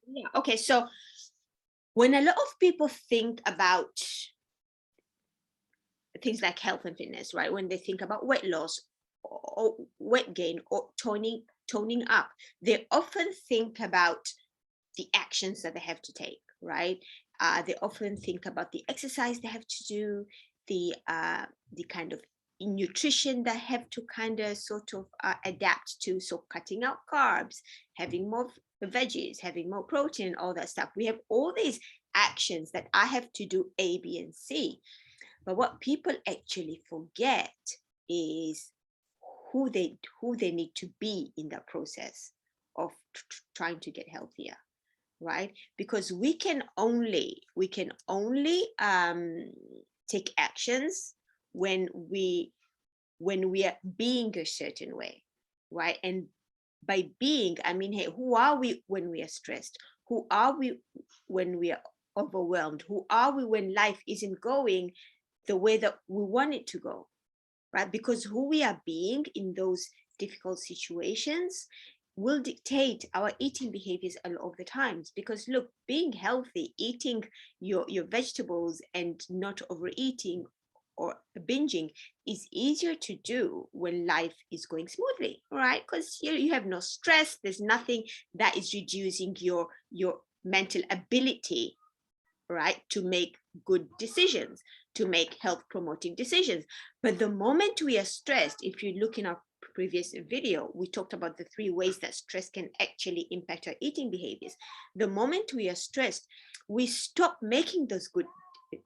Yeah. Okay. So when a lot of people think about things like health and fitness, right? When they think about weight loss or weight gain or toning up, they often think about the actions that they have to take, right? They often think about the exercise they have to do, the kind of nutrition they have to kind of sort of adapt to. So cutting out carbs, having more veggies, having more protein, all that stuff. We have all these actions that I have to do A, B, and C. But what people actually forget is who they need to be in the process of trying to get healthier, right? Because we can only take actions when we are being a certain way, right? And by being, I mean, hey, who are we when we are stressed? Who are we when we are overwhelmed? Who are we when life isn't going the way that we want it to go, right? Because who we are being in those difficult situations will dictate our eating behaviors a lot of the times. Because look, being healthy, eating your vegetables and not overeating or binging is easier to do when life is going smoothly, right? Because you have no stress, there's nothing that is reducing your mental ability, right, to make good decisions, to make health promoting decisions. But the moment we are stressed, if you look in our previous video, we talked about the 3 ways that stress can actually impact our eating behaviors. The moment we are stressed, we stop making those good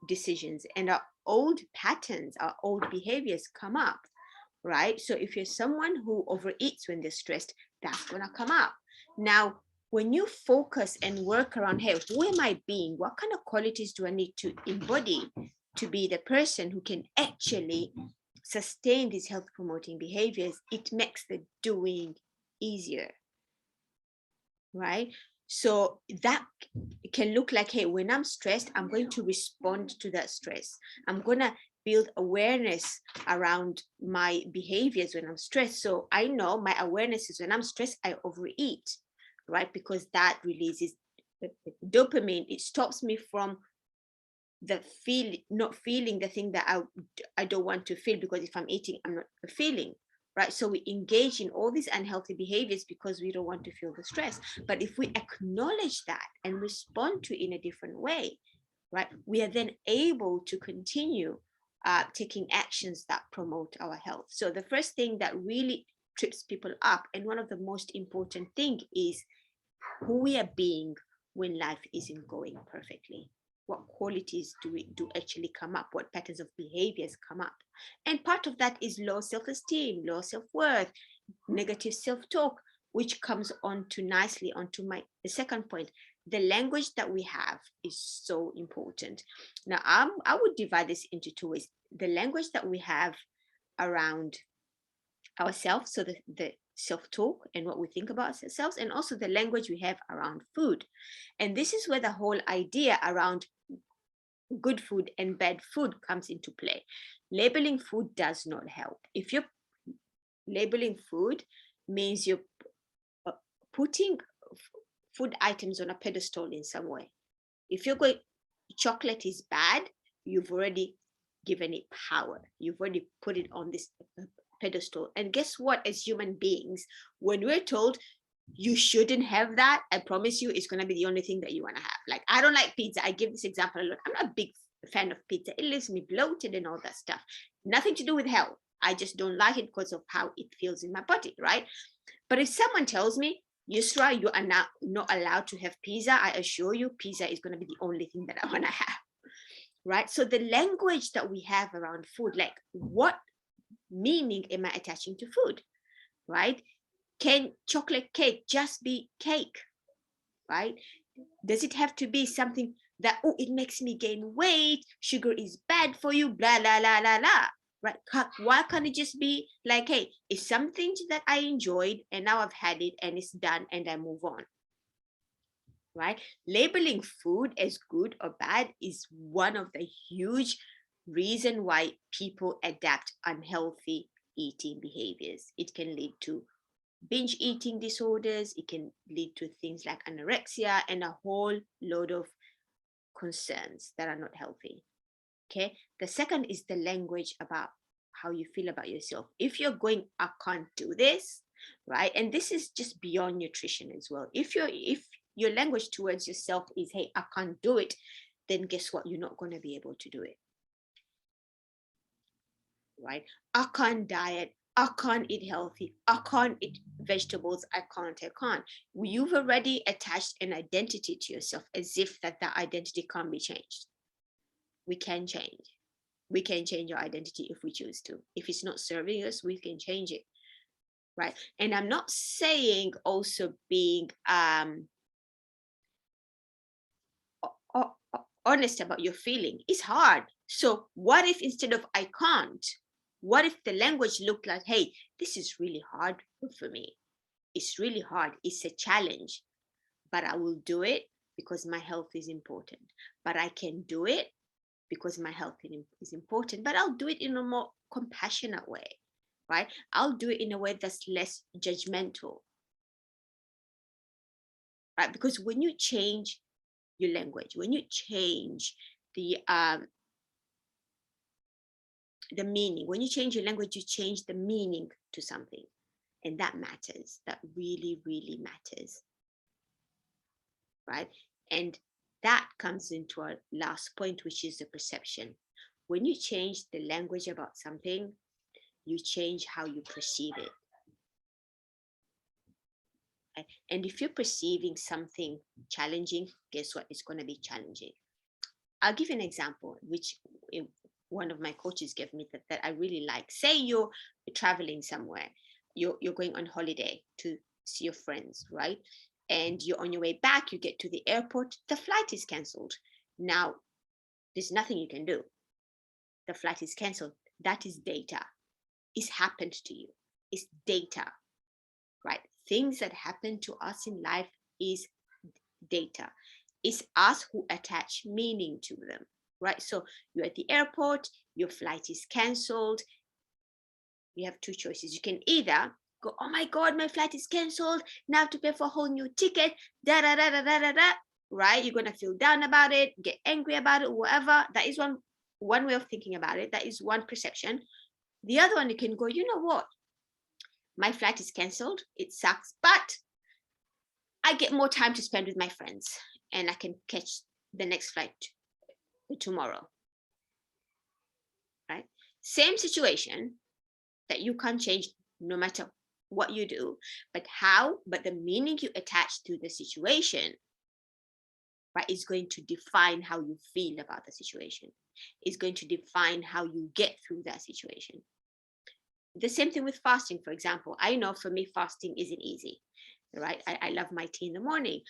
decisions, and our old patterns, our old behaviors come up, right? So if you're someone who overeats when they're stressed, that's going to come up. Now, when you focus and work around, hey, who am I being? What kind of qualities do I need to embody to be the person who can actually sustain these health promoting behaviors? It makes the doing easier, right? So that can look like, hey, when I'm stressed, I'm going to respond to that stress. I'm going to build awareness around my behaviors when I'm stressed. So I know my awareness is when I'm stressed, I overeat, right? Because that releases dopamine. It stops me from the feel not feeling the thing that I don't want to feel, because if I'm eating, I'm not feeling, right? So we engage in all these unhealthy behaviors because we don't want to feel the stress. But if we acknowledge that and respond to it in a different way, right, we are then able to continue taking actions that promote our health. So the first thing that really trips people up, and one of the most important thing, is who we are being when life isn't going perfectly. What qualities do actually come up? What patterns of behaviors come up? And part of that is low self-esteem, low self-worth, negative self-talk, which comes on to nicely onto my the second point. The language that we have is so important. Now, I would divide this into 2 ways. The language that we have around ourselves, so the self-talk and what we think about ourselves, and also the language we have around food. And this is where the whole idea around good food and bad food comes into play. Labeling food does not help. If you're labeling food, means you're uh, putting food items on a pedestal in some way. If you're going, chocolate is bad, you've already given it power. You've already put it on this pedestal. And guess what? As human beings, when we're told you shouldn't have that, I promise you, it's going to be the only thing that you want to have. Like, I don't like pizza. I give this example a lot. I'm not a big fan of pizza. It leaves me bloated and all that stuff. Nothing to do with health. I just don't like it because of how it feels in my body, right? But if someone tells me, Yusra, you are not allowed to have pizza, I assure you, pizza is going to be the only thing that I want to have, right? So the language that we have around food, like what meaning am I attaching to food, right? Can chocolate cake just be cake, right? Does it have to be something that, oh, it makes me gain weight, sugar is bad for you, blah, blah, blah, blah, blah, right? Why can't it just be like, hey, it's something that I enjoyed and now I've had it and it's done and I move on, right? Labeling food as good or bad is one of the huge reason why people adapt unhealthy eating behaviors. It can lead to binge eating disorders. It can lead to things like anorexia and a whole load of concerns that are not healthy. Okay. The second is the language about how you feel about yourself. If you're going, I can't do this, right? And this is just beyond nutrition as well. If your language towards yourself is, hey, I can't do it, then guess what? You're not going to be able to do it. Right? I can't diet. I can't eat healthy. I can't eat vegetables. I can't. You've already attached an identity to yourself as if that identity can't be changed. We can change. We can change our identity if we choose to. If it's not serving us, we can change it. Right? And I'm not saying also being honest about your feeling. It's hard. So what if instead of I can't, what if the language looked like, hey, this is really hard for me. It's really hard. It's a challenge, but I will do it because my health is important. But I can do it because my health is important, but I'll do it in a more compassionate way, right? I'll do it in a way that's less judgmental, right? Because when you change your language, when you change the meaning, when you change your language, you change the meaning to something, and that matters. That really, really matters, right? And that comes into our last point, which is the perception. When you change the language about something, you change how you perceive it. Right? And if you're perceiving something challenging, guess what? It's going to be challenging. I'll give you an example, which one of my coaches gave me that I really like. Say you're traveling somewhere, you're going on holiday to see your friends, right? And you're on your way back, you get to the airport, the flight is canceled. Now, there's nothing you can do. The flight is canceled. That is data. It's happened to you. It's data, right? Things that happen to us in life is data. It's us who attach meaning to them, right? So you're at the airport, your flight is canceled. You have two choices. You can either go, oh my God, my flight is canceled. Now I have to pay for a whole new ticket, da da da da da da da. Right? You're gonna feel down about it, get angry about it, whatever. That is one way of thinking about it. That is one perception. The other one, you can go, you know what? My flight is canceled. It sucks, but I get more time to spend with my friends and I can catch the next flight tomorrow. Right? Same situation that you can't change no matter what you do, but the meaning you attach to the situation, right, is going to define how you feel about the situation. It's going to define how you get through that situation. The same thing with fasting, for example. I know for me, fasting isn't easy, right? I love my tea in the morning.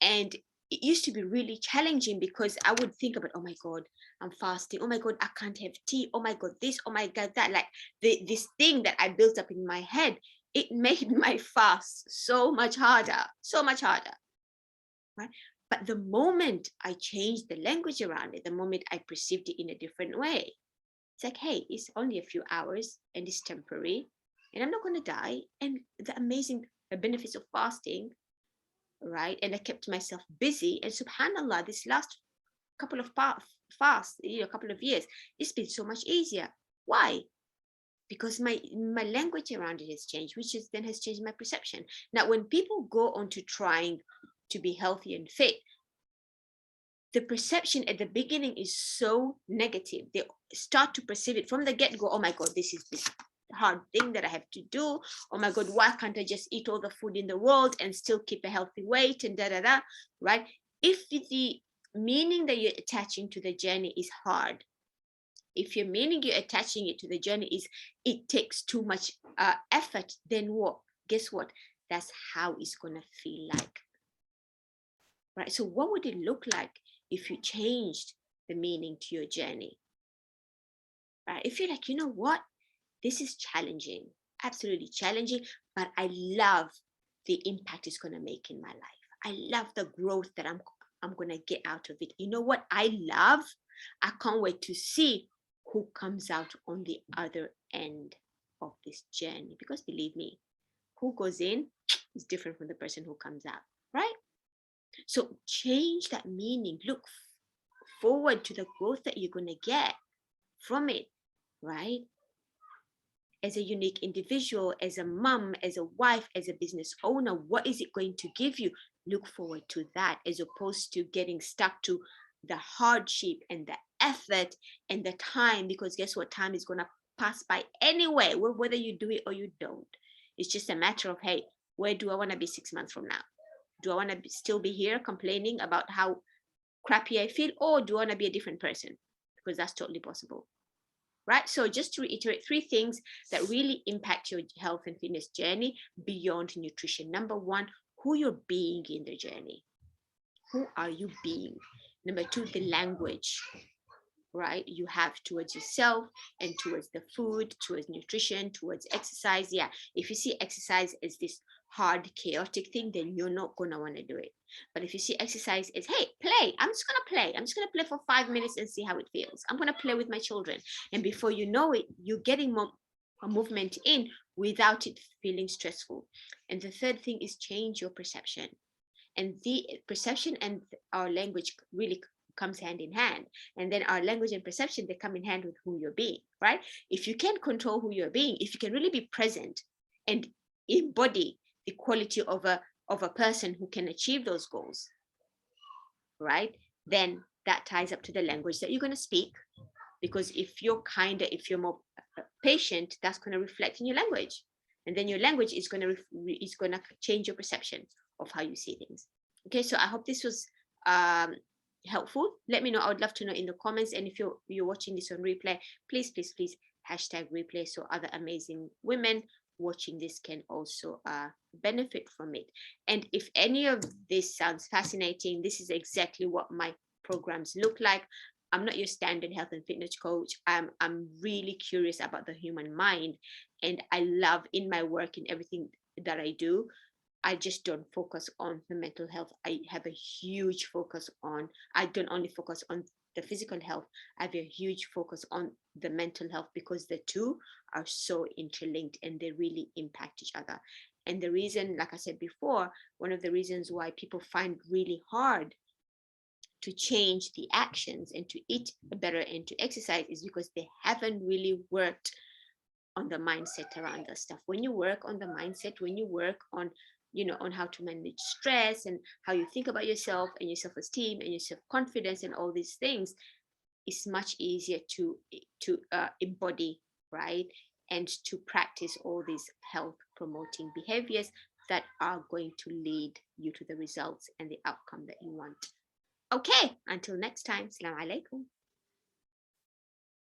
And it used to be really challenging because I would think about, oh my God, I'm fasting. Oh my God, I can't have tea. Oh my God, this, oh my God, that. Like this thing that I built up in my head, it made my fast so much harder, right? But the moment I changed the language around it, the moment I perceived it in a different way, it's like, hey, it's only a few hours and it's temporary and I'm not going to die. And the amazing benefits of fasting, right? And I kept myself busy. And subhanAllah, this last couple of fasts, a couple of years, it's been so much easier. Why? Because my language around it has changed, which then has changed my perception. Now, when people go on to trying to be healthy and fit, the perception at the beginning is so negative. They start to perceive it from the get-go. Oh my God, this is this hard thing that I have to do. Oh my God, why can't I just eat all the food in the world and still keep a healthy weight and right? If the meaning that you're attaching to the journey is hard, if your meaning you're attaching it to the journey is it takes too much effort, then what? Guess what? That's how it's gonna feel like, right? So what would it look like if you changed the meaning to your journey, right? If you're like, you know what, this is challenging, absolutely challenging, but I love the impact it's going to make in my life. I love the growth that I'm going to get out of it. You know what I love? I can't wait to see who comes out on the other end of this journey, because believe me, who goes in is different from the person who comes out, right? So change that meaning. Look forward to the growth that you're going to get from it, right? As a unique individual, as a mom, as a wife, as a business owner, what is it going to give you? Look forward to that, as opposed to getting stuck to the hardship and the effort and the time, because guess what? Time is going to pass by anyway, whether you do it or you don't. It's just a matter of, hey, where do I want to be 6 months from now? Do I want to still be here complaining about how crappy I feel, or do I want to be a different person? Because that's totally possible. Right? So just to reiterate, 3 things that really impact your health and fitness journey beyond nutrition. Number 1, who you're being in the journey. Who are you being? Number 2, the language, right, you have towards yourself and towards the food, towards nutrition, towards exercise. Yeah, if you see exercise as this hard, chaotic thing, then you're not going to want to do it. But if you see exercise as, hey, play, I'm just going to play. I'm just going to play for 5 minutes and see how it feels. I'm going to play with my children. And before you know it, you're getting more a movement in without it feeling stressful. And the third thing is change your perception. And the perception and our language really comes hand in hand. And then our language and perception, they come in hand with who you're being, right? If you can control who you're being, if you can really be present and embody the quality of a person who can achieve those goals, right? Then that ties up to the language that you're going to speak. Because if you're more patient, that's going to reflect in your language. And then your language is going to change your perception of how you see things. Okay, so I hope this was helpful. Let me know. I would love to know in the comments. And if you're watching this on replay, please hashtag replay, so other amazing women watching this can also benefit from it. And if any of this sounds fascinating, this is exactly what my programs look like. I'm not your standard health and fitness coach. I'm really curious about the human mind, and I love in my work, in everything that I do, I just don't focus on the mental health. I have a huge focus on, I don't only focus on the physical health, I have a huge focus on the mental health, because the two are so interlinked and they really impact each other. And the reason, like I said before, one of the reasons why people find really hard to change the actions and to eat better and to exercise is because they haven't really worked on the mindset around that stuff. When you work on the mindset, when you work on, on how to manage stress and how you think about yourself and your self-esteem and your self-confidence and all these things, it's much easier to embody, right? And to practice all these health promoting behaviors that are going to lead you to the results and the outcome that you want. Okay, until next time, Assalamu alaikum.